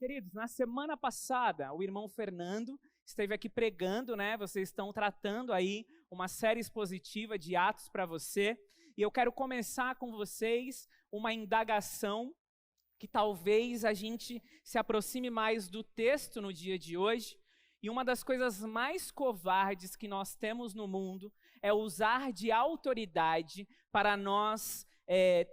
Queridos, na semana passada, o irmão Fernando esteve aqui pregando, né? Vocês estão tratando aí uma série expositiva de Atos para você. E eu quero começar com vocês uma indagação que talvez a gente se aproxime mais do texto no dia de hoje. E uma das coisas mais covardes que nós temos no mundo é usar de autoridade para nós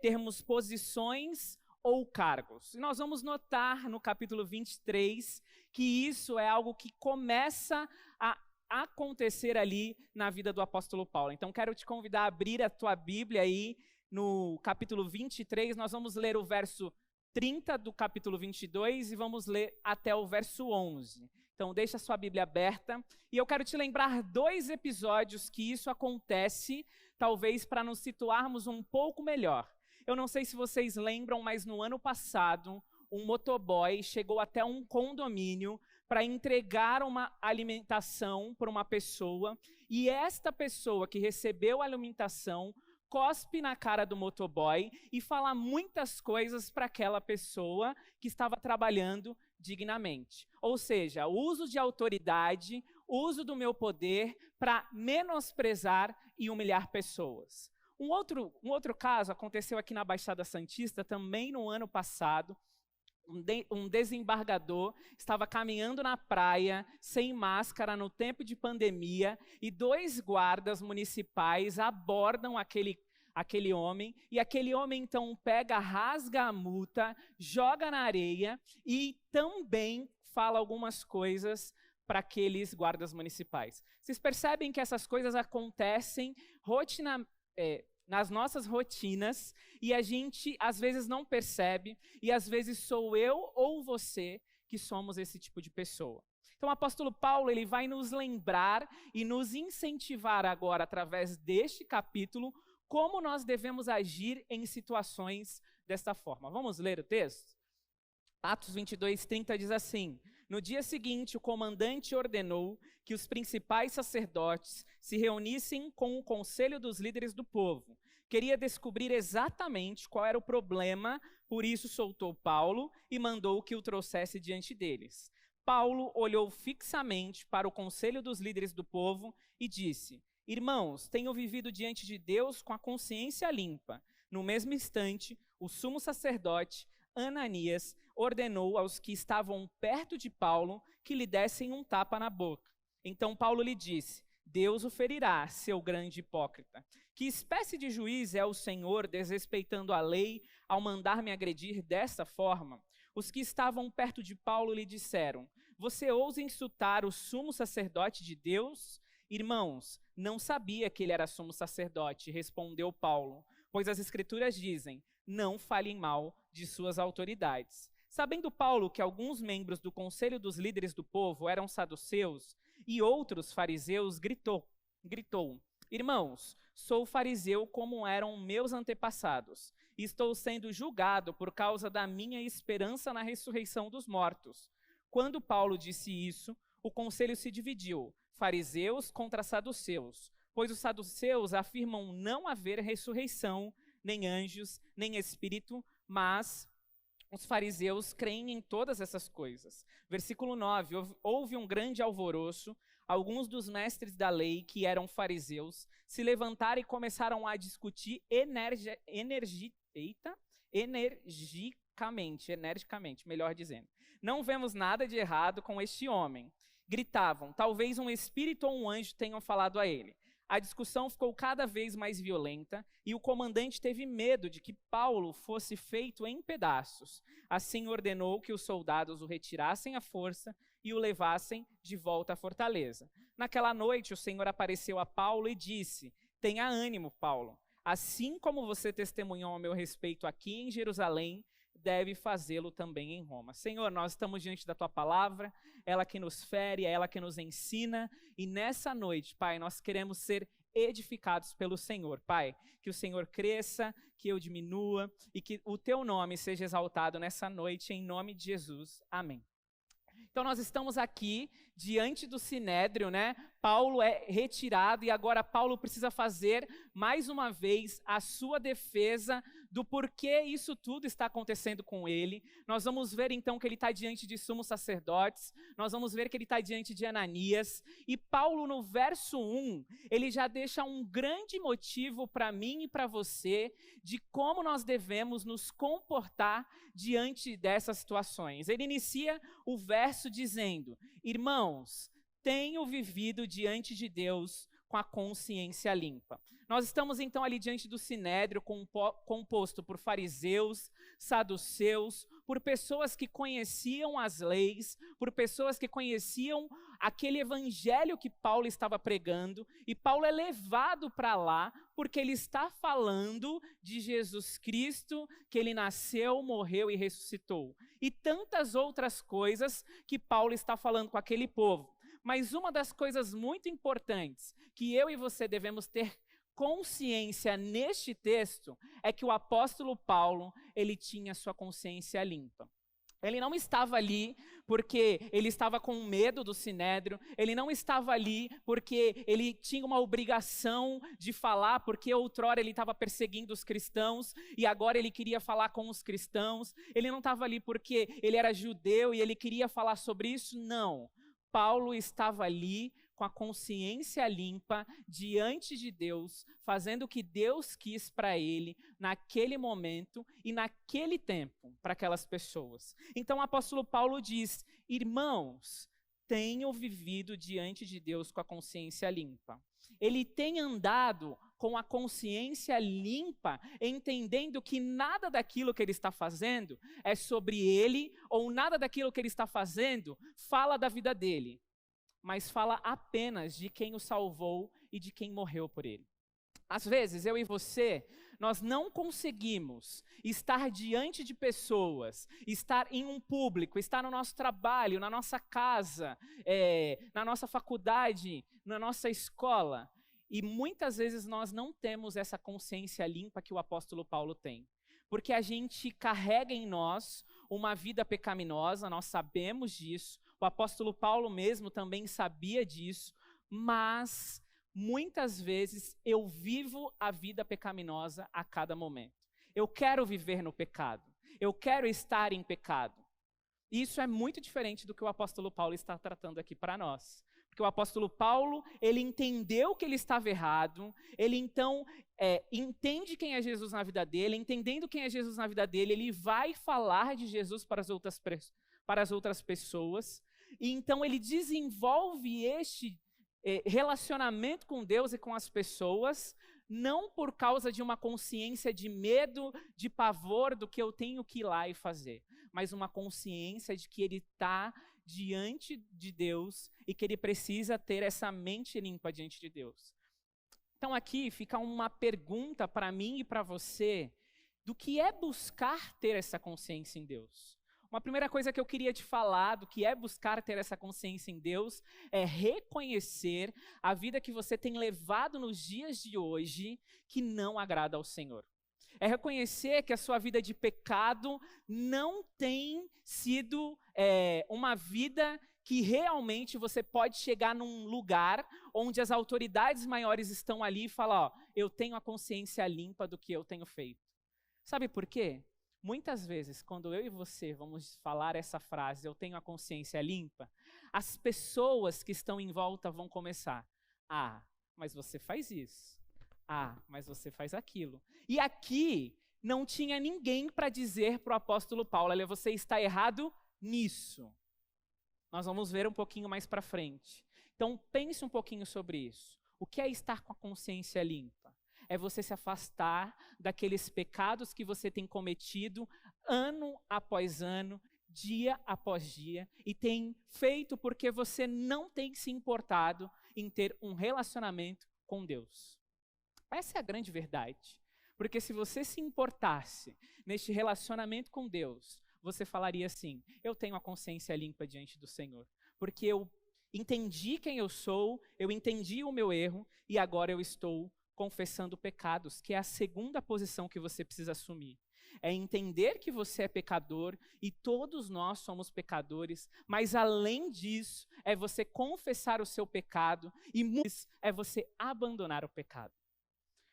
termos posições ou cargos. E nós vamos notar no capítulo 23 que isso é algo que começa a acontecer ali na vida do apóstolo Paulo. Então quero te convidar a abrir a tua Bíblia aí no capítulo 23, nós vamos ler o verso 30 do capítulo 22 e vamos ler até o verso 11. Então deixa a sua Bíblia aberta e eu quero te lembrar 2 episódios que isso acontece, talvez para nos situarmos um pouco melhor. Eu não sei se vocês lembram, mas no ano passado, um motoboy chegou até um condomínio para entregar uma alimentação para uma pessoa, e esta pessoa que recebeu a alimentação cospe na cara do motoboy e fala muitas coisas para aquela pessoa que estava trabalhando dignamente. Ou seja, uso de autoridade, uso do meu poder para menosprezar e humilhar pessoas. Um outro caso aconteceu aqui na Baixada Santista, também no ano passado. Um desembargador estava caminhando na praia, sem máscara, no tempo de pandemia, e 2 guardas municipais abordam aquele homem, e aquele homem então pega, rasga a multa, joga na areia e também fala algumas coisas para aqueles guardas municipais. Vocês percebem que essas coisas acontecem nas nossas rotinas e a gente às vezes não percebe e às vezes sou eu ou você que somos esse tipo de pessoa. Então o apóstolo Paulo ele vai nos lembrar e nos incentivar agora através deste capítulo como nós devemos agir em situações desta forma. Vamos ler o texto? Atos 22, 30 diz assim: No dia seguinte, o comandante ordenou que os principais sacerdotes se reunissem com o conselho dos líderes do povo. Queria descobrir exatamente qual era o problema, por isso soltou Paulo e mandou que o trouxesse diante deles. Paulo olhou fixamente para o conselho dos líderes do povo e disse: Irmãos, tenho vivido diante de Deus com a consciência limpa. No mesmo instante, o sumo sacerdote Ananias ordenou aos que estavam perto de Paulo que lhe dessem um tapa na boca. Então Paulo lhe disse: Deus o ferirá, seu grande hipócrita. Que espécie de juiz é o Senhor, desrespeitando a lei, ao mandar-me agredir desta forma? Os que estavam perto de Paulo lhe disseram: Você ousa insultar o sumo sacerdote de Deus? Irmãos, não sabia que ele era sumo sacerdote, respondeu Paulo, pois as escrituras dizem: Não falem mal de suas autoridades. Sabendo Paulo que alguns membros do conselho dos líderes do povo eram saduceus e outros fariseus, gritou: Irmãos, sou fariseu como eram meus antepassados, e estou sendo julgado por causa da minha esperança na ressurreição dos mortos. Quando Paulo disse isso, o conselho se dividiu, fariseus contra saduceus, pois os saduceus afirmam não haver ressurreição, nem anjos, nem espírito, mas os fariseus creem em todas essas coisas. Versículo 9, houve um grande alvoroço, alguns dos mestres da lei, que eram fariseus, se levantaram e começaram a discutir energicamente, melhor dizendo. Não vemos nada de errado com este homem. Gritavam, talvez um espírito ou um anjo tenham falado a ele. A discussão ficou cada vez mais violenta e o comandante teve medo de que Paulo fosse feito em pedaços. Assim ordenou que os soldados o retirassem à força e o levassem de volta à fortaleza. Naquela noite o Senhor apareceu a Paulo e disse: Tenha ânimo, Paulo. Assim como você testemunhou a meu respeito aqui em Jerusalém, deve fazê-lo também em Roma. Senhor, nós estamos diante da Tua palavra, ela que nos fere, é ela que nos ensina, e nessa noite, Pai, nós queremos ser edificados pelo Senhor. Pai, que o Senhor cresça, que eu diminua, e que o Teu nome seja exaltado nessa noite, em nome de Jesus. Amém. Então nós estamos aqui diante do Sinédrio, né? Paulo é retirado e agora Paulo precisa fazer, mais uma vez, a sua defesa do porquê isso tudo está acontecendo com ele. Nós vamos ver, então, que ele está diante de sumos sacerdotes, nós vamos ver que ele está diante de Ananias, e Paulo, no verso 1, ele já deixa um grande motivo para mim e para você de como nós devemos nos comportar diante dessas situações. Ele inicia o verso dizendo: irmãos, tenho vivido diante de Deus com a consciência limpa. Nós estamos então ali diante do Sinédrio, composto por fariseus, saduceus, por pessoas que conheciam as leis, por pessoas que conheciam aquele evangelho que Paulo estava pregando, e Paulo é levado para lá porque ele está falando de Jesus Cristo, que ele nasceu, morreu e ressuscitou, e tantas outras coisas que Paulo está falando com aquele povo. Mas uma das coisas muito importantes que eu e você devemos ter consciência neste texto é que o apóstolo Paulo, ele tinha sua consciência limpa. Ele não estava ali porque ele estava com medo do Sinédrio, ele não estava ali porque ele tinha uma obrigação de falar, porque outrora ele estava perseguindo os cristãos e agora ele queria falar com os cristãos, ele não estava ali porque ele era judeu e ele queria falar sobre isso, não. Paulo estava ali com a consciência limpa diante de Deus, fazendo o que Deus quis para ele naquele momento e naquele tempo para aquelas pessoas. Então o apóstolo Paulo diz: irmãos, tenham vivido diante de Deus com a consciência limpa. Ele tem andado com a consciência limpa, entendendo que nada daquilo que ele está fazendo é sobre ele, ou nada daquilo que ele está fazendo fala da vida dele, mas fala apenas de quem o salvou e de quem morreu por ele. Às vezes, eu e você, nós não conseguimos estar diante de pessoas, estar em um público, estar no nosso trabalho, na nossa casa, na nossa faculdade, na nossa escola. E muitas vezes nós não temos essa consciência limpa que o apóstolo Paulo tem. Porque a gente carrega em nós uma vida pecaminosa, nós sabemos disso. O apóstolo Paulo mesmo também sabia disso, mas muitas vezes eu vivo a vida pecaminosa a cada momento. Eu quero viver no pecado, eu quero estar em pecado. Isso é muito diferente do que o apóstolo Paulo está tratando aqui para nós. Porque o apóstolo Paulo, ele entendeu que ele estava errado, ele então entende quem é Jesus na vida dele, entendendo quem é Jesus na vida dele, ele vai falar de Jesus para as outras pessoas, e então ele desenvolve este relacionamento com Deus e com as pessoas, não por causa de uma consciência de medo, de pavor do que eu tenho que ir lá e fazer, mas uma consciência de que ele está diante de Deus e que ele precisa ter essa mente limpa diante de Deus. Então aqui fica uma pergunta para mim e para você, do que é buscar ter essa consciência em Deus. Uma primeira coisa que eu queria te falar do que é buscar ter essa consciência em Deus é reconhecer a vida que você tem levado nos dias de hoje que não agrada ao Senhor. É reconhecer que a sua vida de pecado não tem sido uma vida que realmente você pode chegar num lugar onde as autoridades maiores estão ali e falar, ó, eu tenho a consciência limpa do que eu tenho feito. Sabe por quê? Muitas vezes, quando eu e você vamos falar essa frase, eu tenho a consciência limpa, as pessoas que estão em volta vão começar, ah, mas você faz isso. Ah, mas você faz aquilo. E aqui não tinha ninguém para dizer para o apóstolo Paulo, olha, você está errado nisso. Nós vamos ver um pouquinho mais para frente. Então pense um pouquinho sobre isso. O que é estar com a consciência limpa? É você se afastar daqueles pecados que você tem cometido ano após ano, dia após dia, e tem feito porque você não tem se importado em ter um relacionamento com Deus. Essa é a grande verdade. Porque se você se importasse neste relacionamento com Deus, você falaria assim, eu tenho a consciência limpa diante do Senhor. Porque eu entendi quem eu sou, eu entendi o meu erro e agora eu estou confessando pecados, que é a segunda posição que você precisa assumir. É entender que você é pecador e todos nós somos pecadores, mas além disso, é você confessar o seu pecado e é você abandonar o pecado.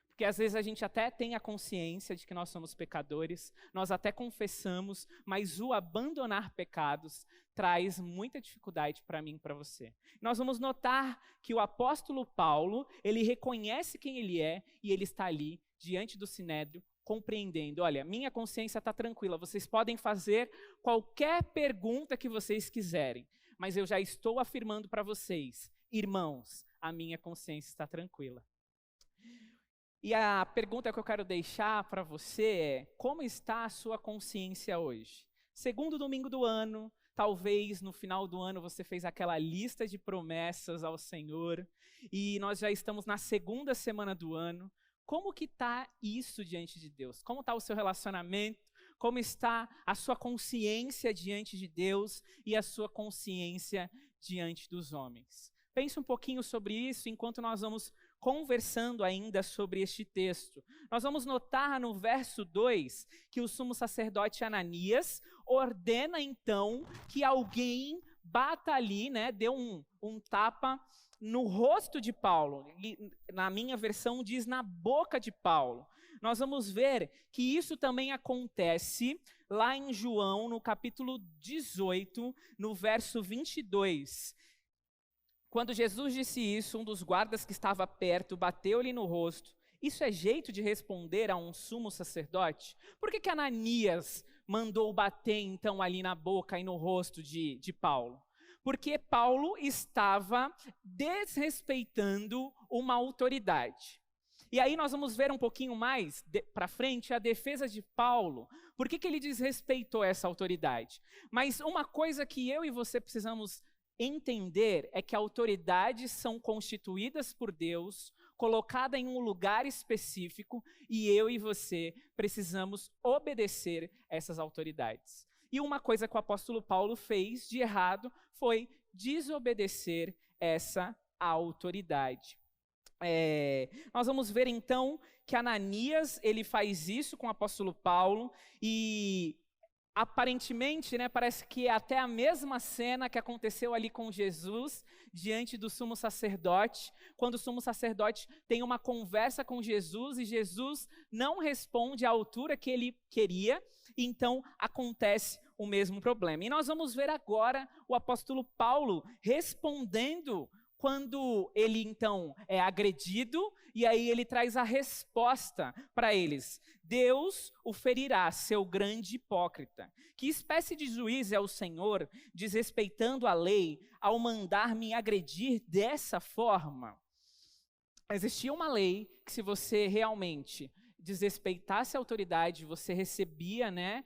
Porque às vezes a gente até tem a consciência de que nós somos pecadores, nós até confessamos, mas o abandonar pecados traz muita dificuldade para mim e para você. Nós vamos notar que o apóstolo Paulo, ele reconhece quem ele é e ele está ali, diante do Sinédrio, compreendendo, olha, minha consciência está tranquila, vocês podem fazer qualquer pergunta que vocês quiserem, mas eu já estou afirmando para vocês, irmãos, a minha consciência está tranquila. E a pergunta que eu quero deixar para você é, como está a sua consciência hoje? Segundo domingo do ano, talvez no final do ano você fez aquela lista de promessas ao Senhor, e nós já estamos na segunda semana do ano. Como que está isso diante de Deus? Como está o seu relacionamento? Como está a sua consciência diante de Deus e a sua consciência diante dos homens? Pense um pouquinho sobre isso enquanto nós vamos conversando ainda sobre este texto. Nós vamos notar no verso 2 que o sumo sacerdote Ananias ordena então que alguém bata ali, né, dê um tapa no rosto de Paulo. E, na minha versão diz na boca de Paulo. Nós vamos ver que isso também acontece lá em João, no capítulo 18, no verso 22. Quando Jesus disse isso, um dos guardas que estava perto bateu-lhe no rosto. Isso é jeito de responder a um sumo sacerdote? Por que Ananias mandou bater então ali na boca e no rosto de Paulo? Porque Paulo estava desrespeitando uma autoridade. E aí nós vamos ver um pouquinho mais para frente a defesa de Paulo. Por que ele desrespeitou essa autoridade? Mas uma coisa que eu e você precisamos entender é que autoridades são constituídas por Deus, colocada em um lugar específico, e eu e você precisamos obedecer essas autoridades. E uma coisa que o apóstolo Paulo fez de errado foi desobedecer essa autoridade. Nós vamos ver então que Ananias, ele faz isso com o apóstolo Paulo, e aparentemente, né, parece que é até a mesma cena que aconteceu ali com Jesus, diante do sumo sacerdote, quando o sumo sacerdote tem uma conversa com Jesus e Jesus não responde à altura que ele queria, então acontece o mesmo problema. E nós vamos ver agora o apóstolo Paulo respondendo quando ele então é agredido, e aí ele traz a resposta para eles. Deus o ferirá, seu grande hipócrita. Que espécie de juiz é o Senhor, desrespeitando a lei, ao mandar me agredir dessa forma? Existia uma lei que, se você realmente desrespeitasse a autoridade, você recebia, né,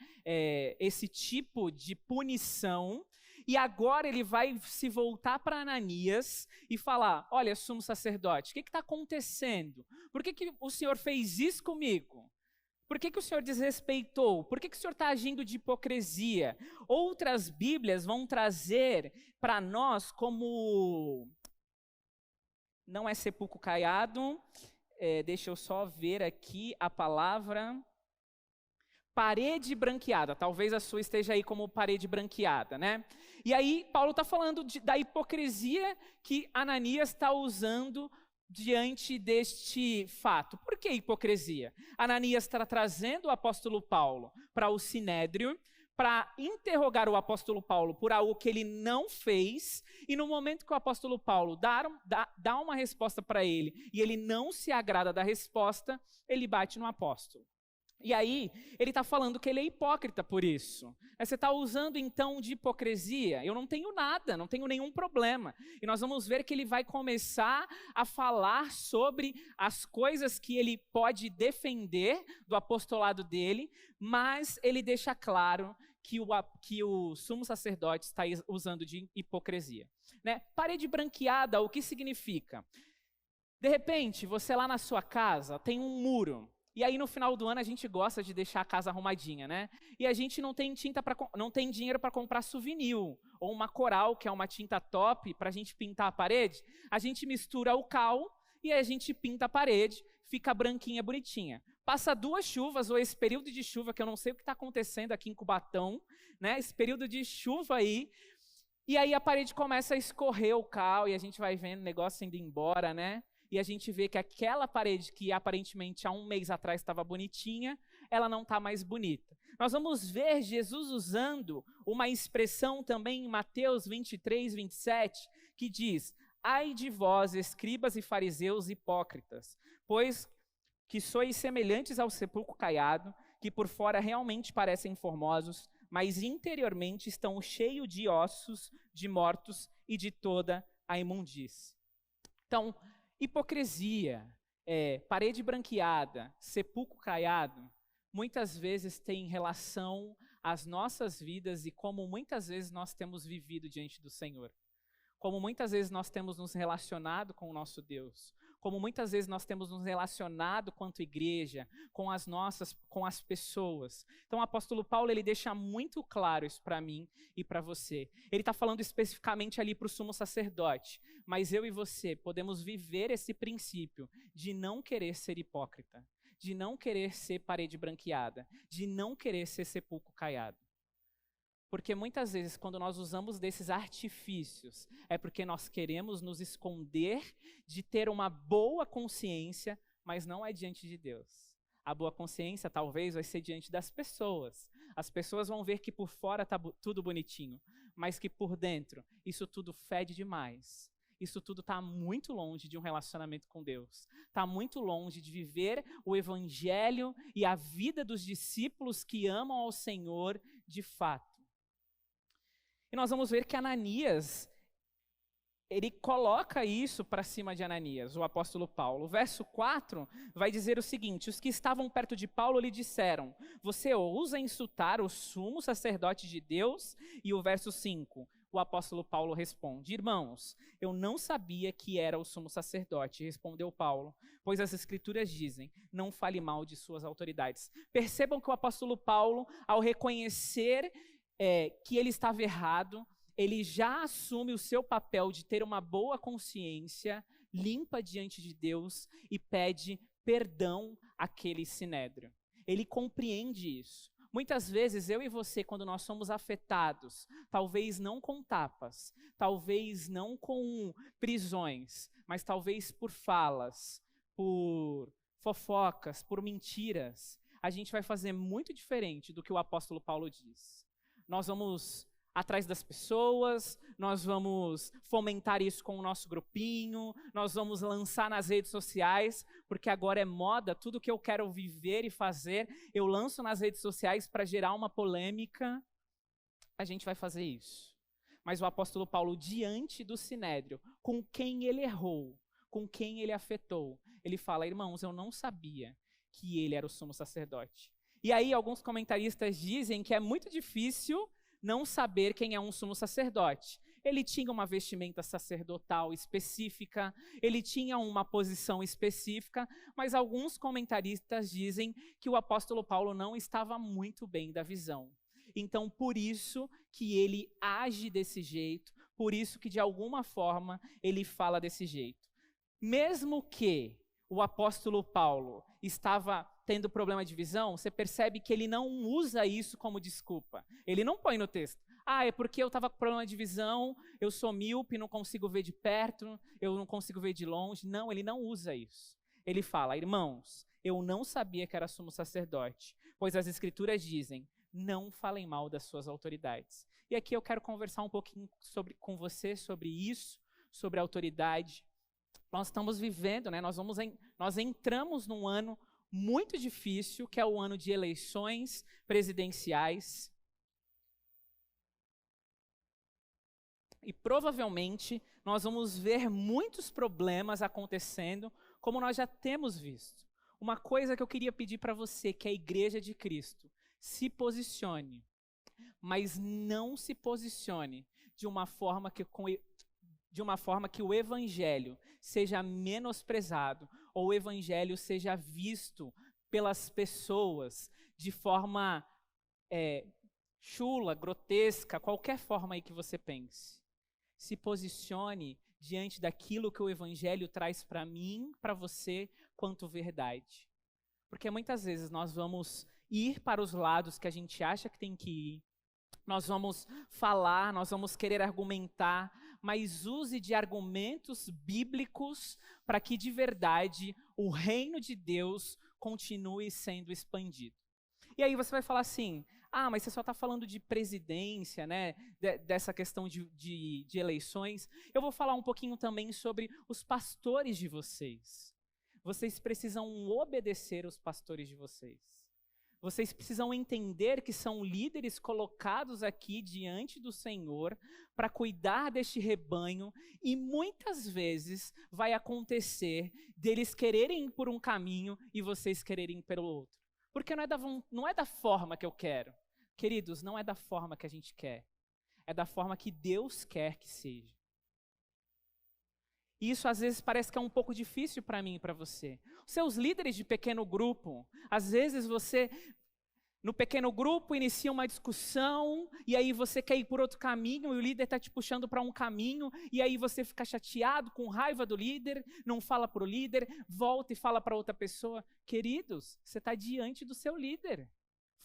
esse tipo de punição. E agora ele vai se voltar para Ananias e falar, olha, sumo sacerdote, o que está acontecendo? Por que o senhor fez isso comigo? Por que o senhor desrespeitou? Por que o senhor está agindo de hipocrisia? Outras Bíblias vão trazer para nós como... Não é sepulcro caiado, deixa eu só ver aqui a palavra... Parede branqueada, talvez a sua esteja aí como parede branqueada, né? E aí Paulo está falando da hipocrisia que Ananias está usando diante deste fato. Por que hipocrisia? Ananias está trazendo o apóstolo Paulo para o Sinédrio, para interrogar o apóstolo Paulo por algo que ele não fez, e no momento que o apóstolo Paulo dá uma resposta para ele, e ele não se agrada da resposta, ele bate no apóstolo. E aí, ele está falando que ele é hipócrita por isso. Você está usando então de hipocrisia? Eu não tenho nada, não tenho nenhum problema. E nós vamos ver que ele vai começar a falar sobre as coisas que ele pode defender do apostolado dele, mas ele deixa claro que o sumo sacerdote está usando de hipocrisia. Né? Parede branqueada, o que significa? De repente, você lá na sua casa tem um muro. E aí no final do ano a gente gosta de deixar a casa arrumadinha, né? E a gente não tem dinheiro para comprar souvenir ou uma coral, que é uma tinta top, para a gente pintar a parede. A gente mistura o cal e a gente pinta a parede, fica branquinha, bonitinha. Passa 2 chuvas, ou esse período de chuva, que eu não sei o que está acontecendo aqui em Cubatão, né? Esse período de chuva aí, e aí a parede começa a escorrer o cal, e a gente vai vendo o negócio indo embora, né? E a gente vê que aquela parede que aparentemente há um mês atrás estava bonitinha, ela não está mais bonita. Nós vamos ver Jesus usando uma expressão também em Mateus 23, 27, que diz: ai de vós, escribas e fariseus hipócritas, pois que sois semelhantes ao sepulcro caiado, que por fora realmente parecem formosos, mas interiormente estão cheios de ossos, de mortos e de toda a imundície. Então, hipocrisia, parede branqueada, sepulcro caiado, muitas vezes tem relação às nossas vidas e como muitas vezes nós temos vivido diante do Senhor. Como muitas vezes nós temos nos relacionado com o nosso Deus. Como muitas vezes nós temos nos relacionado quanto igreja, com as pessoas. Então o apóstolo Paulo, ele deixa muito claro isso para mim e para você. Ele está falando especificamente ali para o sumo sacerdote, mas eu e você podemos viver esse princípio de não querer ser hipócrita, de não querer ser parede branqueada, de não querer ser sepulcro caiado. Porque muitas vezes, quando nós usamos desses artifícios, é porque nós queremos nos esconder de ter uma boa consciência, mas não é diante de Deus. A boa consciência talvez vai ser diante das pessoas. As pessoas vão ver que por fora está tudo bonitinho, mas que por dentro isso tudo fede demais. Isso tudo está muito longe de um relacionamento com Deus. Está muito longe de viver o evangelho e a vida dos discípulos que amam ao Senhor de fato. E nós vamos ver que Ananias, ele coloca isso para cima de Ananias, o apóstolo Paulo. O verso 4 vai dizer o seguinte: os que estavam perto de Paulo lhe disseram: você ousa insultar o sumo sacerdote de Deus? E o verso 5, o apóstolo Paulo responde: irmãos, eu não sabia que era o sumo sacerdote, respondeu Paulo, pois as escrituras dizem, não fale mal de suas autoridades. Percebam que o apóstolo Paulo, ao reconhecer que ele estava errado, ele já assume o seu papel de ter uma boa consciência, limpa diante de Deus e pede perdão àquele sinédrio. Ele compreende isso. Muitas vezes, eu e você, quando nós somos afetados, talvez não com tapas, talvez não com prisões, mas talvez por falas, por fofocas, por mentiras, a gente vai fazer muito diferente do que o apóstolo Paulo diz. Nós vamos atrás das pessoas, nós vamos fomentar isso com o nosso grupinho, nós vamos lançar nas redes sociais, porque agora é moda, tudo que eu quero viver e fazer, eu lanço nas redes sociais para gerar uma polêmica. A gente vai fazer isso. Mas o apóstolo Paulo, diante do sinédrio, com quem ele errou, com quem ele afetou, ele fala: irmãos, eu não sabia que ele era o sumo sacerdote. E aí alguns comentaristas dizem que é muito difícil não saber quem é um sumo sacerdote. Ele tinha uma vestimenta sacerdotal específica, ele tinha uma posição específica, mas alguns comentaristas dizem que o apóstolo Paulo não estava muito bem da visão. Então, por isso que ele age desse jeito, por isso que de alguma forma ele fala desse jeito. Mesmo que o apóstolo Paulo estava tendo problema de visão, você percebe que ele não usa isso como desculpa. Ele não põe no texto: é porque eu estava com problema de visão, eu sou míope, não consigo ver de perto, eu não consigo ver de longe. Não, ele não usa isso. Ele fala: irmãos, eu não sabia que era sumo sacerdote, pois as escrituras dizem, não falem mal das suas autoridades. E aqui eu quero conversar um pouquinho com você sobre isso, sobre a autoridade. Nós estamos vivendo, né? Nós entramos num ano muito difícil, que é o ano de eleições presidenciais. E provavelmente nós vamos ver muitos problemas acontecendo, como nós já temos visto. Uma coisa que eu queria pedir para você, que é a Igreja de Cristo, se posicione, mas não se posicione de uma forma que o evangelho seja menosprezado, ou o evangelho seja visto pelas pessoas de forma chula, grotesca, qualquer forma aí que você pense. Se posicione diante daquilo que o evangelho traz para mim, para você, quanto verdade. Porque muitas vezes nós vamos ir para os lados que a gente acha que tem que ir, nós vamos falar, nós vamos querer argumentar, mas use de argumentos bíblicos para que de verdade o reino de Deus continue sendo expandido. E aí você vai falar assim, mas você só está falando de presidência, né? Dessa questão de eleições. Eu vou falar um pouquinho também sobre os pastores de vocês. Vocês precisam obedecer os pastores de vocês. Vocês precisam entender que são líderes colocados aqui diante do Senhor para cuidar deste rebanho, e muitas vezes vai acontecer deles quererem ir por um caminho e vocês quererem ir pelo outro. Porque não é da forma que eu quero. Queridos, não é da forma que a gente quer. É da forma que Deus quer que seja. E isso às vezes parece que é um pouco difícil para mim e para você. Os seus líderes de pequeno grupo, às vezes você, no pequeno grupo, inicia uma discussão, e aí você quer ir por outro caminho, e o líder está te puxando para um caminho, e aí você fica chateado, com raiva do líder, não fala para o líder, volta e fala para outra pessoa. Queridos, você está diante do seu líder.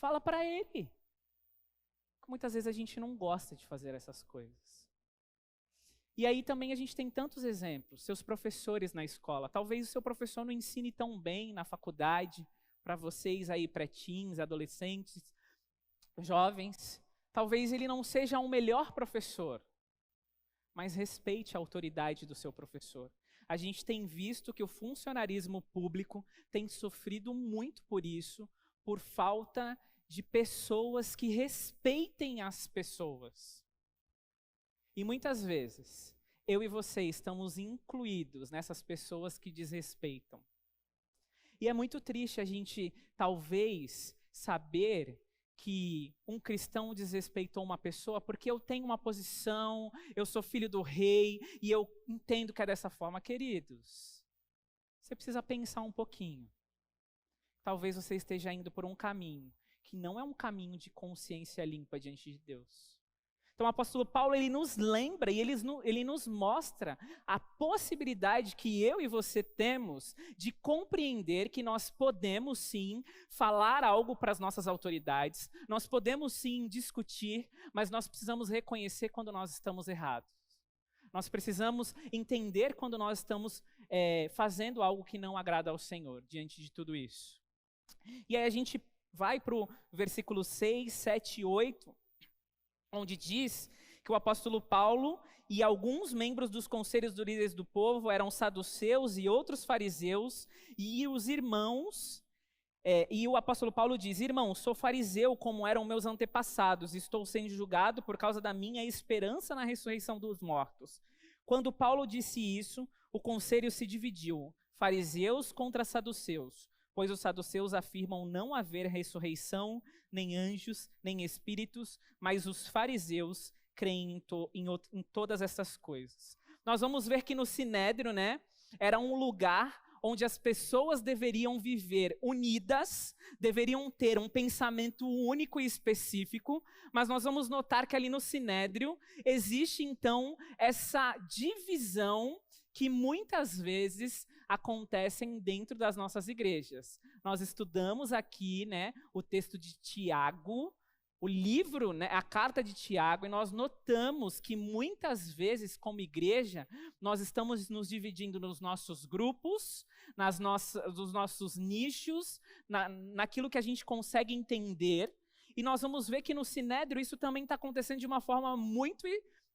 Fala para ele. Muitas vezes a gente não gosta de fazer essas coisas. E aí também a gente tem tantos exemplos, seus professores na escola. Talvez o seu professor não ensine tão bem na faculdade, para vocês aí pré-teens, adolescentes, jovens. Talvez ele não seja o melhor professor, mas respeite a autoridade do seu professor. A gente tem visto que o funcionarismo público tem sofrido muito por isso, por falta de pessoas que respeitem as pessoas. E muitas vezes, eu e você estamos incluídos nessas pessoas que desrespeitam. E é muito triste a gente, talvez, saber que um cristão desrespeitou uma pessoa porque eu tenho uma posição, eu sou filho do rei e eu entendo que é dessa forma. Queridos, você precisa pensar um pouquinho. Talvez você esteja indo por um caminho que não é um caminho de consciência limpa diante de Deus. Então o apóstolo Paulo, ele nos lembra e ele nos mostra a possibilidade que eu e você temos de compreender que nós podemos sim falar algo para as nossas autoridades, nós podemos sim discutir, mas nós precisamos reconhecer quando nós estamos errados. Nós precisamos entender quando nós estamos fazendo algo que não agrada ao Senhor, diante de tudo isso. E aí a gente vai para o versículo 6, 7 e 8, onde diz que o apóstolo Paulo e alguns membros dos conselhos dos líderes do povo eram saduceus e outros fariseus, e os irmãos, e o apóstolo Paulo diz: irmãos, sou fariseu como eram meus antepassados, estou sendo julgado por causa da minha esperança na ressurreição dos mortos. Quando Paulo disse isso, o conselho se dividiu, fariseus contra saduceus, pois os saduceus afirmam não haver ressurreição, nem anjos, nem espíritos, mas os fariseus creem em todas essas coisas. Nós vamos ver que no Sinédrio, né, era um lugar onde as pessoas deveriam viver unidas, deveriam ter um pensamento único e específico, mas nós vamos notar que ali no Sinédrio existe então essa divisão que muitas vezes acontecem dentro das nossas igrejas. Nós estudamos aqui, né, o texto de Tiago, o livro, né, a carta de Tiago, e nós notamos que muitas vezes, como igreja, nós estamos nos dividindo nos nossos grupos, nos nossos nichos, naquilo que a gente consegue entender, e nós vamos ver que no Sinédrio isso também está acontecendo de uma forma muito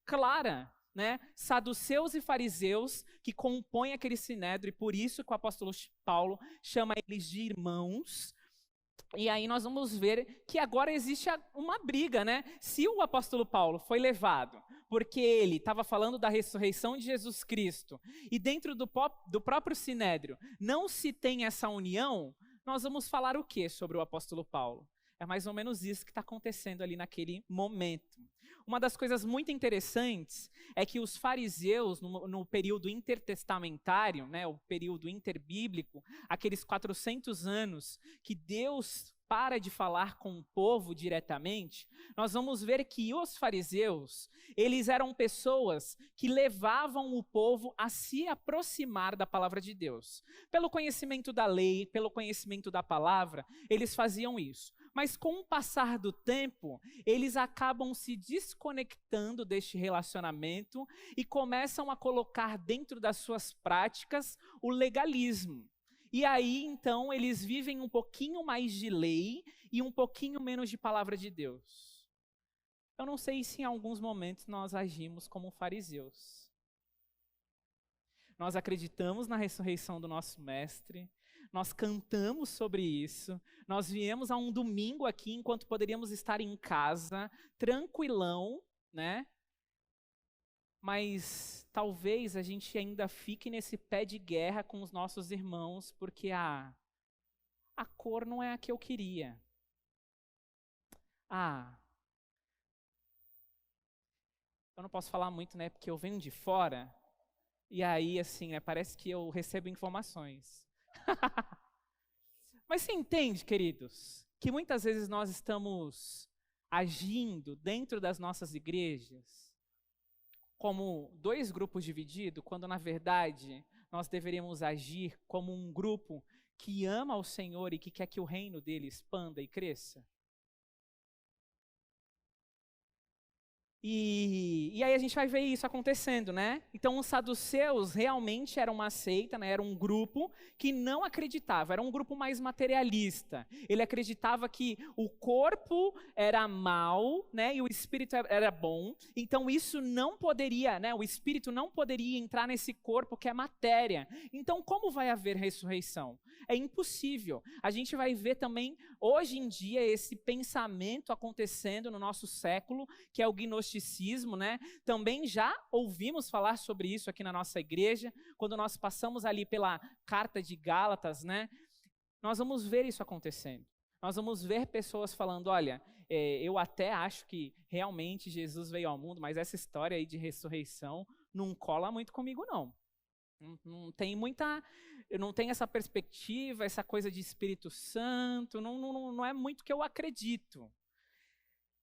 clara. Né? Saduceus e fariseus que compõem aquele sinédrio, e por isso que o apóstolo Paulo chama eles de irmãos. E aí nós vamos ver que agora existe uma briga, né? Se o apóstolo Paulo foi levado porque ele estava falando da ressurreição de Jesus Cristo, e dentro do próprio sinédrio não se tem essa união, nós vamos falar o que sobre o apóstolo Paulo? É mais ou menos isso que está acontecendo ali naquele momento. Uma das coisas muito interessantes é que os fariseus, no período intertestamentário, né, o período interbíblico, aqueles 400 anos que Deus para de falar com o povo diretamente, nós vamos ver que os fariseus, eles eram pessoas que levavam o povo a se aproximar da palavra de Deus. Pelo conhecimento da lei, pelo conhecimento da palavra, eles faziam isso. Mas com o passar do tempo, eles acabam se desconectando deste relacionamento e começam a colocar dentro das suas práticas o legalismo. E aí, então, eles vivem um pouquinho mais de lei e um pouquinho menos de palavra de Deus. Eu não sei se em alguns momentos nós agimos como fariseus. Nós acreditamos na ressurreição do nosso mestre, nós cantamos sobre isso, nós viemos a um domingo aqui enquanto poderíamos estar em casa, tranquilão, né? Mas talvez a gente ainda fique nesse pé de guerra com os nossos irmãos, porque a cor não é a que eu queria. Eu não posso falar muito, né, porque eu venho de fora, e aí, assim, né, parece que eu recebo informações. Mas você entende, queridos, que muitas vezes nós estamos agindo dentro das nossas igrejas como dois grupos divididos, quando na verdade nós deveríamos agir como um grupo que ama o Senhor e que quer que o reino dele expanda e cresça? E aí a gente vai ver isso acontecendo, né? Então os saduceus realmente eram uma seita, né? Era um grupo que não acreditava, era um grupo mais materialista. Ele acreditava que o corpo era mal, né? E o espírito era bom. Então isso não poderia, né? O espírito não poderia entrar nesse corpo que é matéria. Então como vai haver ressurreição? É impossível. A gente vai ver também hoje em dia esse pensamento acontecendo no nosso século, que é o gnosticismo, né? Também já ouvimos falar sobre isso aqui na nossa igreja, quando nós passamos ali pela carta de Gálatas, né? Nós vamos ver isso acontecendo. Nós vamos ver pessoas falando, olha, eu até acho que realmente Jesus veio ao mundo, mas essa história aí de ressurreição não cola muito comigo, não. Não tem muita, eu não tenho essa perspectiva, essa coisa de Espírito Santo, não é muito que eu acredito.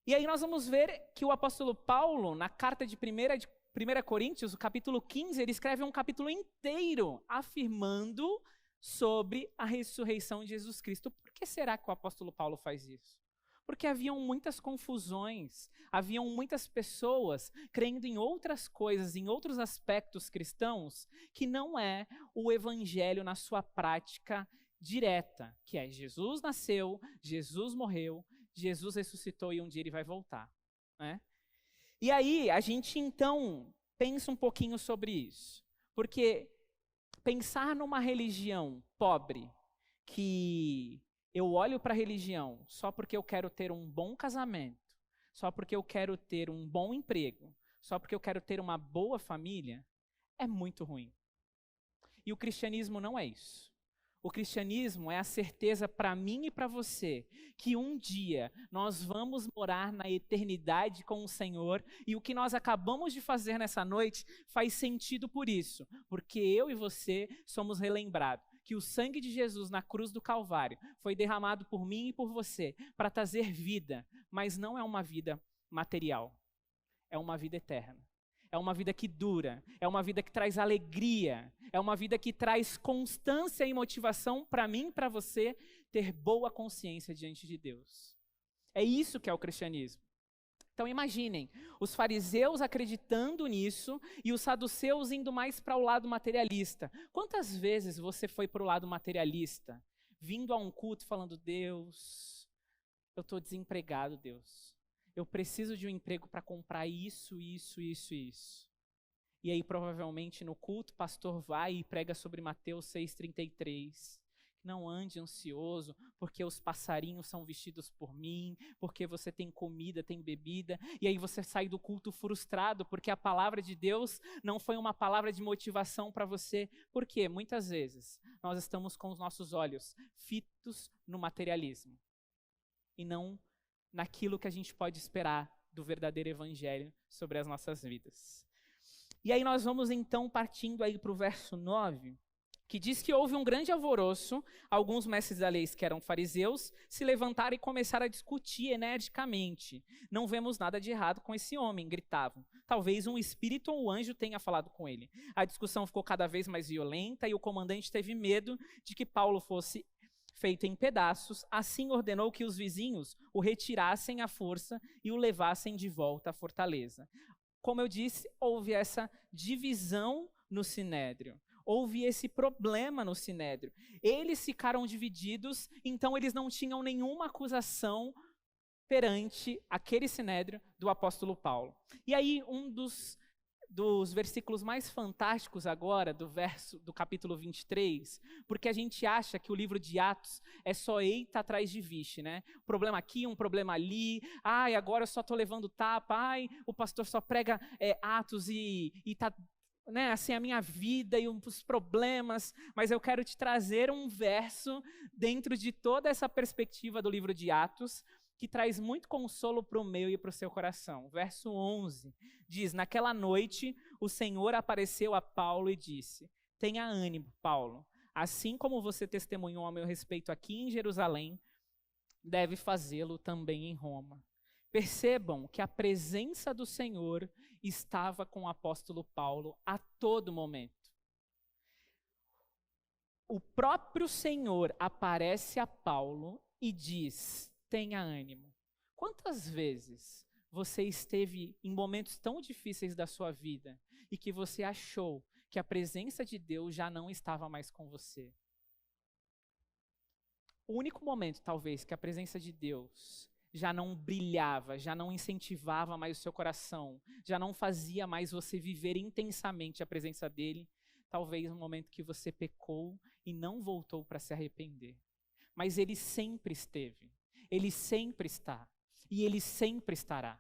E aí nós vamos ver que o apóstolo Paulo, na carta de 1 Coríntios, o capítulo 15, ele escreve um capítulo inteiro afirmando sobre a ressurreição de Jesus Cristo. Por que será que o apóstolo Paulo faz isso? Porque haviam muitas confusões, haviam muitas pessoas crendo em outras coisas, em outros aspectos cristãos, que não é o evangelho na sua prática direta, que é Jesus nasceu, Jesus morreu, Jesus ressuscitou e um dia ele vai voltar, né? E aí a gente então pensa um pouquinho sobre isso, porque pensar numa religião pobre, que eu olho para a religião só porque eu quero ter um bom casamento, só porque eu quero ter um bom emprego, só porque eu quero ter uma boa família, é muito ruim. E o cristianismo não é isso. O cristianismo é a certeza para mim e para você que um dia nós vamos morar na eternidade com o Senhor, e o que nós acabamos de fazer nessa noite faz sentido por isso, porque eu e você somos relembrados que o sangue de Jesus na cruz do Calvário foi derramado por mim e por você para trazer vida, mas não é uma vida material, é uma vida eterna. É uma vida que dura, é uma vida que traz alegria, é uma vida que traz constância e motivação para mim e para você ter boa consciência diante de Deus. É isso que é o cristianismo. Então imaginem, os fariseus acreditando nisso e os saduceus indo mais para o lado materialista. Quantas vezes você foi para o lado materialista, vindo a um culto falando, Deus, eu estou desempregado, Deus. Eu preciso de um emprego para comprar isso. E aí, provavelmente, no culto, o pastor vai e prega sobre Mateus 6,33. Não ande ansioso, porque os passarinhos são vestidos por mim, porque você tem comida, tem bebida. E aí você sai do culto frustrado, porque a palavra de Deus não foi uma palavra de motivação para você. Por quê? Muitas vezes nós estamos com os nossos olhos fitos no materialismo e não naquilo que a gente pode esperar do verdadeiro evangelho sobre as nossas vidas. E aí nós vamos então partindo aí para o verso 9, que diz que houve um grande alvoroço, alguns mestres da lei que eram fariseus se levantaram e começaram a discutir energicamente. Não vemos nada de errado com esse homem, gritavam. Talvez um espírito ou um anjo tenha falado com ele. A discussão ficou cada vez mais violenta e o comandante teve medo de que Paulo fosse feito em pedaços. Assim ordenou que os vizinhos o retirassem à força e o levassem de volta à fortaleza. Como eu disse, houve essa divisão no sinédrio. Houve esse problema no sinédrio. Eles ficaram divididos, então eles não tinham nenhuma acusação perante aquele sinédrio do apóstolo Paulo. E aí, um dos versículos mais fantásticos agora, do capítulo 23, porque a gente acha que o livro de Atos é só eita atrás de vixe, né? Um problema aqui, um problema ali, ai, agora eu só estou levando tapa, ai, o pastor só prega Atos e tá, né, assim, a minha vida e os problemas, mas eu quero te trazer um verso dentro de toda essa perspectiva do livro de Atos, que traz muito consolo para o meu e para o seu coração. Verso 11 diz: naquela noite o Senhor apareceu a Paulo e disse: tenha ânimo, Paulo, assim como você testemunhou a meu respeito aqui em Jerusalém, deve fazê-lo também em Roma. Percebam que a presença do Senhor estava com o apóstolo Paulo a todo momento. O próprio Senhor aparece a Paulo e diz: tenha ânimo. Quantas vezes você esteve em momentos tão difíceis da sua vida e que você achou que a presença de Deus já não estava mais com você? O único momento, talvez, que a presença de Deus já não brilhava, já não incentivava mais o seu coração, já não fazia mais você viver intensamente a presença dele, talvez no momento que você pecou e não voltou para se arrepender. Mas ele sempre esteve. Ele sempre está. E ele sempre estará.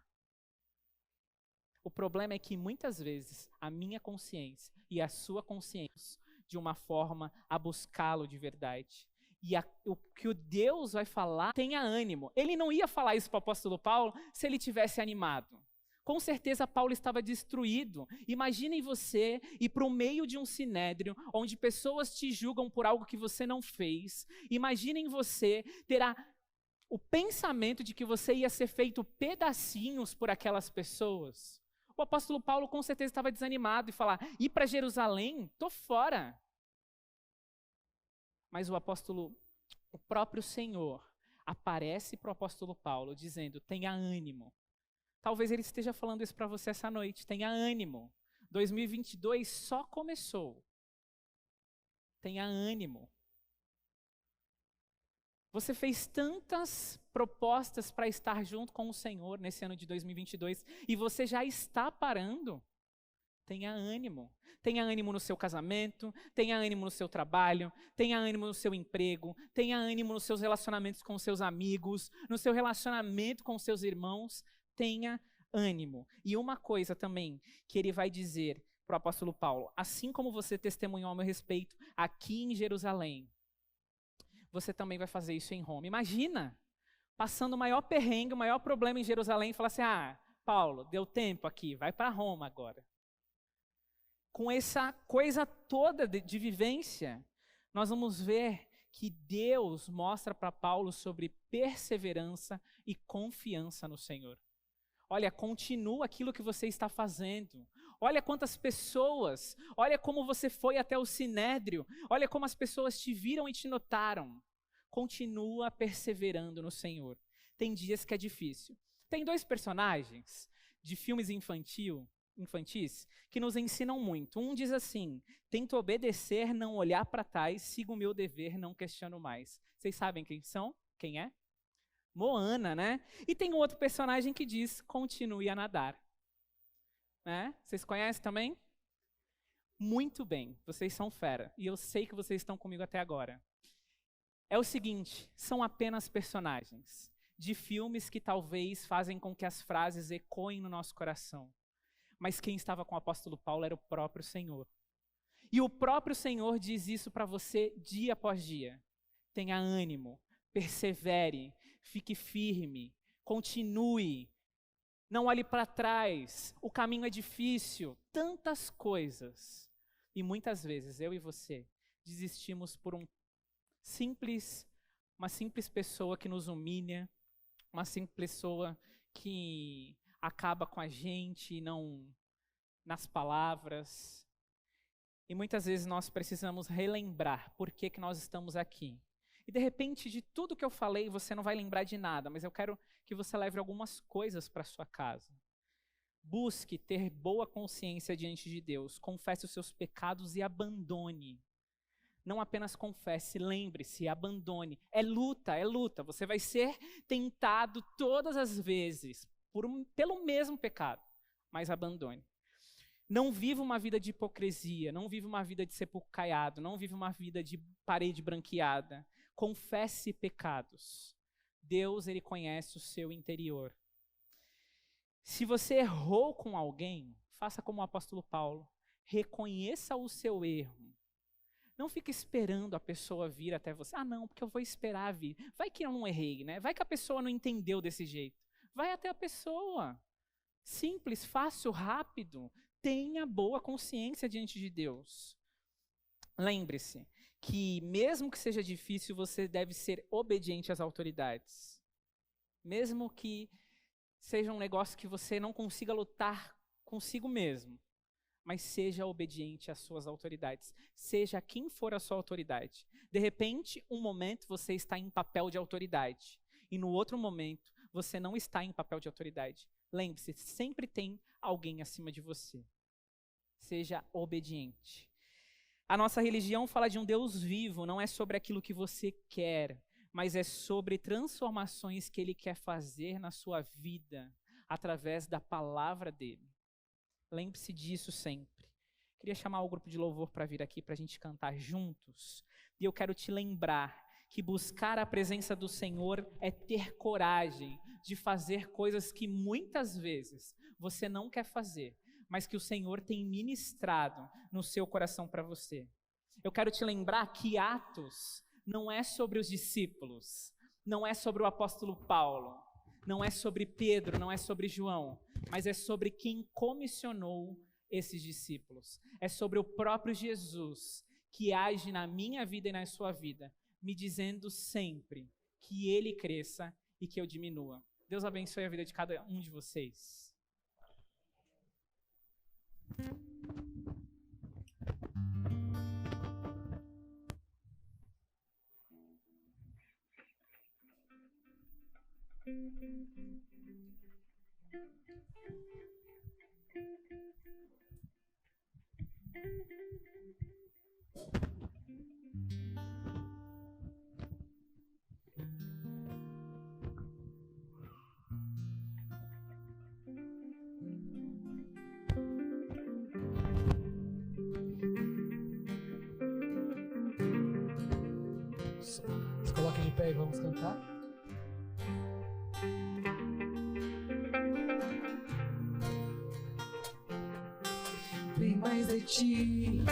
O problema é que muitas vezes a minha consciência e a sua consciência, de uma forma a buscá-lo de verdade. E o que o Deus vai falar, tenha ânimo. Ele não ia falar isso para o apóstolo Paulo se ele tivesse animado. Com certeza Paulo estava destruído. Imaginem você ir para o meio de um sinédrio, onde pessoas te julgam por algo que você não fez. Imaginem você terá o pensamento de que você ia ser feito pedacinhos por aquelas pessoas. O apóstolo Paulo com certeza estava desanimado e falar: ir para Jerusalém? Tô fora. Mas o próprio Senhor aparece para o apóstolo Paulo dizendo: tenha ânimo. Talvez ele esteja falando isso para você essa noite. Tenha ânimo. 2022 só começou. Tenha ânimo. Você fez tantas propostas para estar junto com o Senhor nesse ano de 2022 e você já está parando. Tenha ânimo. Tenha ânimo no seu casamento, tenha ânimo no seu trabalho, tenha ânimo no seu emprego, tenha ânimo nos seus relacionamentos com seus amigos, no seu relacionamento com seus irmãos. Tenha ânimo. E uma coisa também que ele vai dizer para o apóstolo Paulo: assim como você testemunhou a meu respeito aqui em Jerusalém, você também vai fazer isso em Roma. Imagina, passando o maior perrengue, o maior problema em Jerusalém, e falar assim: ah, Paulo, deu tempo aqui, vai para Roma agora. Com essa coisa toda de vivência, nós vamos ver que Deus mostra para Paulo sobre perseverança e confiança no Senhor. Olha, continua aquilo que você está fazendo. Olha quantas pessoas, olha como você foi até o sinédrio, olha como as pessoas te viram e te notaram. Continua perseverando no Senhor. Tem dias que é difícil. Tem dois personagens de filmes infantis que nos ensinam muito. Um diz assim: tento obedecer, não olhar para trás, sigo o meu dever, não questiono mais. Vocês sabem quem são? Quem é? Moana, né? E tem um outro personagem que diz: continue a nadar. Né? Vocês conhecem também? Muito bem, vocês são fera. E eu sei que vocês estão comigo até agora. É o seguinte, são apenas personagens de filmes que talvez fazem com que as frases ecoem no nosso coração. Mas quem estava com o apóstolo Paulo era o próprio Senhor. E o próprio Senhor diz isso para você dia após dia. Tenha ânimo, persevere, fique firme, continue. Não olhe para trás, o caminho é difícil, tantas coisas. E muitas vezes eu e você desistimos por uma simples pessoa que nos humilha, uma simples pessoa que acaba com a gente, não nas palavras. E muitas vezes nós precisamos relembrar por que nós estamos aqui. E de repente, de tudo que eu falei, você não vai lembrar de nada, mas eu quero que você leve algumas coisas para sua casa. Busque ter boa consciência diante de Deus, confesse os seus pecados e abandone. Não apenas confesse, lembre-se, abandone. É luta. Você vai ser tentado todas as vezes pelo mesmo pecado, mas abandone. Não viva uma vida de hipocrisia, não viva uma vida de sepulcro caiado, não viva uma vida de parede branqueada. Confesse pecados. Deus, Ele conhece o seu interior. Se você errou com alguém, faça como o apóstolo Paulo. Reconheça o seu erro. Não fique esperando a pessoa vir até você. Ah, não, porque eu vou esperar vir. Vai que eu não errei, né? Vai que a pessoa não entendeu desse jeito. Vai até a pessoa. Simples, fácil, rápido. Tenha boa consciência diante de Deus. Lembre-se que mesmo que seja difícil, você deve ser obediente às autoridades. Mesmo que seja um negócio que você não consiga lutar consigo mesmo, mas seja obediente às suas autoridades. Seja quem for a sua autoridade. De repente, um momento você está em papel de autoridade, e no outro momento você não está em papel de autoridade. Lembre-se, sempre tem alguém acima de você. Seja obediente. A nossa religião fala de um Deus vivo, não é sobre aquilo que você quer, mas é sobre transformações que Ele quer fazer na sua vida, através da palavra dEle. Lembre-se disso sempre. Queria chamar o grupo de louvor para vir aqui para a gente cantar juntos. E eu quero te lembrar que buscar a presença do Senhor é ter coragem de fazer coisas que muitas vezes você não quer fazer, mas que o Senhor tem ministrado no seu coração para você. Eu quero te lembrar que Atos não é sobre os discípulos, não é sobre o apóstolo Paulo, não é sobre Pedro, não é sobre João, mas é sobre quem comissionou esses discípulos. É sobre o próprio Jesus que age na minha vida e na sua vida, me dizendo sempre que Ele cresça e que eu diminua. Deus abençoe a vida de cada um de vocês. Se coloque de pé e vamos cantar. Vem mais de ti,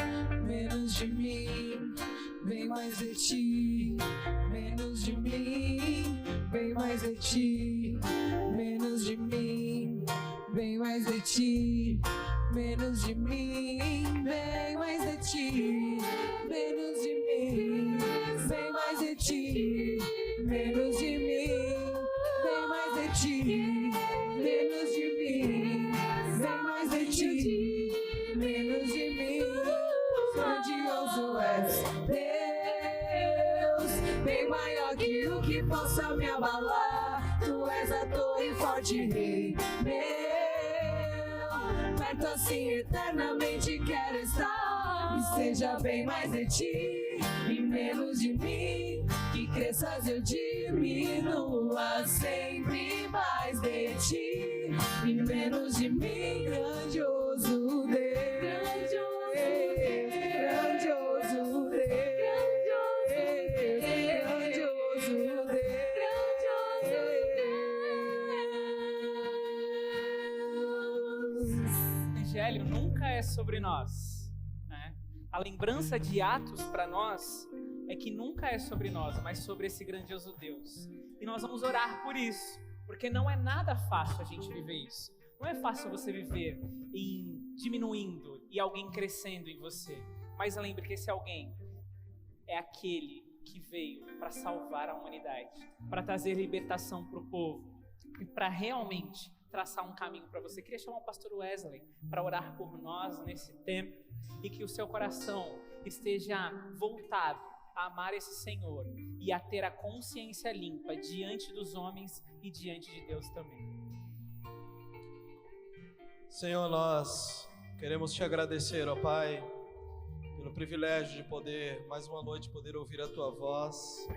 menos de mim. Vem mais de ti, menos de mim. Vem mais de ti, menos de mim. Vem mais de ti, menos de mim. Vem mais de ti, menos de mim. Vem mais de ti, menos de mim. Vem mais de ti, menos de mim. Vem mais de ti, menos de mim. Grandioso és Deus, bem maior que o que possa me abalar. Tu és a torre forte, rei meu. Perto assim eternamente quero estar. E seja bem mais de ti e menos de mim. Que cresças eu diminua, sempre mais de ti e menos de mim. Grandioso Deus, grandioso Deus, grandioso Deus. O Evangelho nunca é sobre nós, né? A lembrança de Atos para nós é que nunca é sobre nós, mas sobre esse grandioso Deus. E nós vamos orar por isso, porque não é nada fácil a gente viver isso. Não é fácil você viver em diminuindo e alguém crescendo em você. Mas lembre que esse alguém é aquele que veio para salvar a humanidade, para trazer libertação para o povo e para realmente traçar um caminho para você. Queria chamar o pastor Wesley para orar por nós nesse tempo e que o seu coração esteja voltado a amar esse Senhor e a ter a consciência limpa diante dos homens e diante de Deus também. Senhor, nós queremos te agradecer, ó Pai, pelo privilégio de poder, mais uma noite, poder ouvir a Tua voz,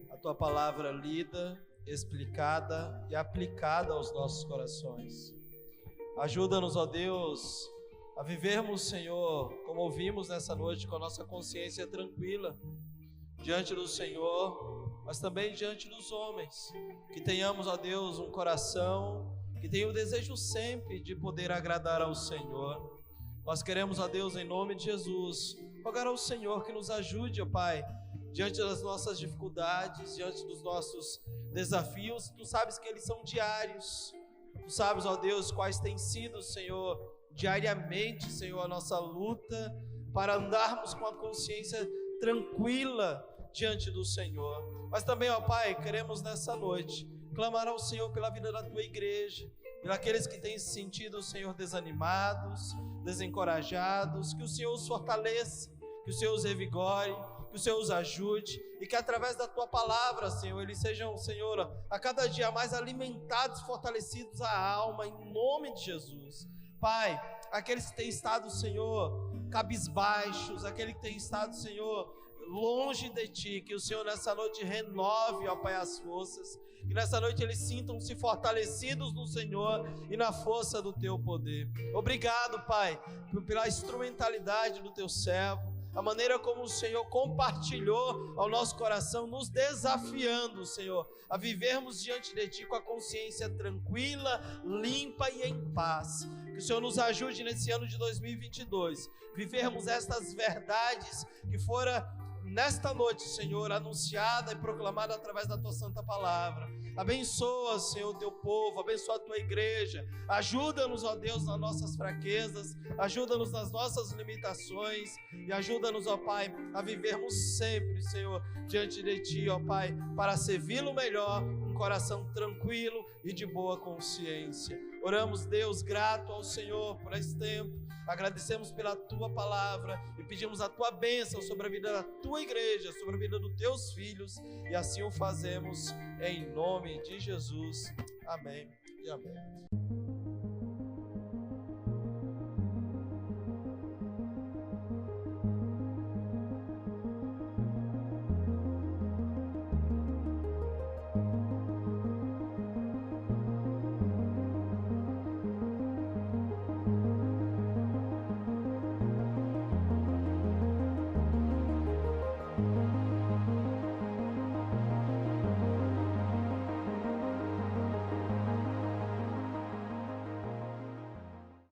a Tua palavra lida, explicada e aplicada aos nossos corações. Ajuda-nos, ó Deus, a vivermos, Senhor, como ouvimos nessa noite, com a nossa consciência tranquila, diante do Senhor, mas também diante dos homens. Que tenhamos, ó Deus, um coração que tenha o desejo sempre de poder agradar ao Senhor. Nós queremos, ó Deus, em nome de Jesus, rogar ao Senhor que nos ajude, ó Pai, diante das nossas dificuldades, diante dos nossos desafios. Tu sabes que eles são diários. Tu sabes, ó Deus, quais têm sido, Senhor, diariamente, Senhor, a nossa luta para andarmos com a consciência tranquila diante do Senhor. Mas também, ó Pai, queremos nessa noite clamar ao Senhor pela vida da Tua igreja, pelos aqueles que têm se sentido, Senhor, desanimados, desencorajados. Que o Senhor os fortaleça, que o Senhor os revigore, que o Senhor os ajude e que através da Tua palavra, Senhor, eles sejam, Senhor, a cada dia mais alimentados, fortalecidos a alma, em nome de Jesus. Pai, aqueles que têm estado, Senhor, cabisbaixos, aqueles que têm estado, Senhor, longe de Ti, que o Senhor nessa noite renove, ó Pai, as forças, que nessa noite eles sintam-se fortalecidos no Senhor e na força do Teu poder. Obrigado, Pai, pela instrumentalidade do Teu servo, a maneira como o Senhor compartilhou ao nosso coração, nos desafiando, Senhor, a vivermos diante de Ti com a consciência tranquila, limpa e em paz. Que o Senhor nos ajude nesse ano de 2022, vivermos estas verdades que foram nesta noite, Senhor, anunciada e proclamada através da Tua santa palavra. Abençoa, Senhor, o Teu povo, abençoa a Tua igreja, ajuda-nos, ó Deus, nas nossas fraquezas, ajuda-nos nas nossas limitações e ajuda-nos, ó Pai, a vivermos sempre, Senhor, diante de Ti, ó Pai, para servi-lo melhor, um coração tranquilo e de boa consciência. Oramos, Deus, grato ao Senhor por esse tempo, agradecemos pela Tua palavra e pedimos a Tua bênção sobre a vida da Tua igreja, sobre a vida dos Teus filhos, e assim o fazemos em nome de Jesus. Amém e amém.